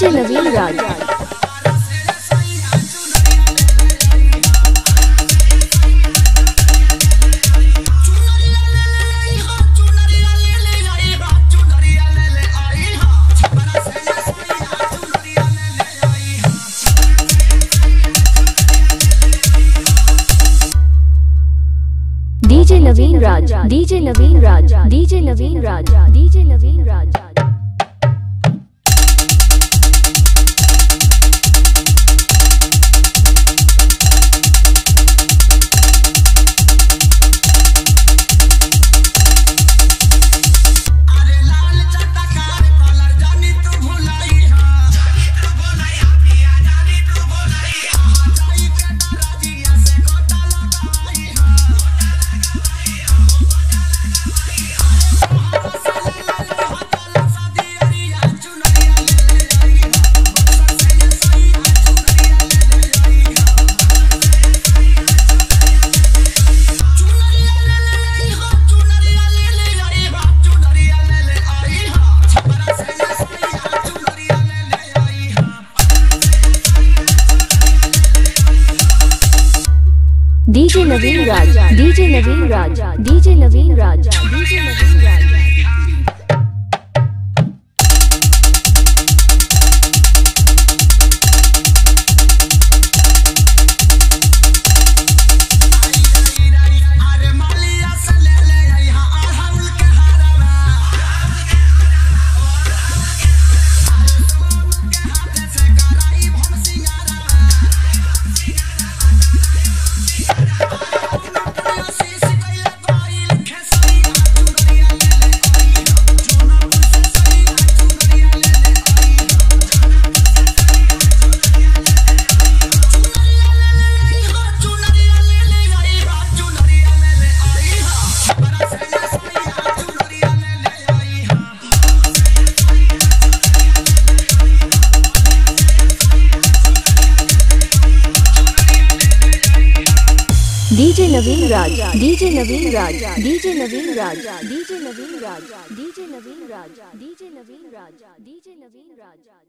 DJ नवीन राज। DJ नवीन राज, DJ नवीन राज, DJ नवीन राज, DJ नवीन राज। DJ नवीन राज, DJ नवीन राज, DJ नवीन राज, DJ नवीन राज। DJ नवीन राज, DJ नवीन राज, DJ नवीन राज, DJ नवीन राज, DJ नवीन राज, DJ नवीन राज, DJ नवीन राज।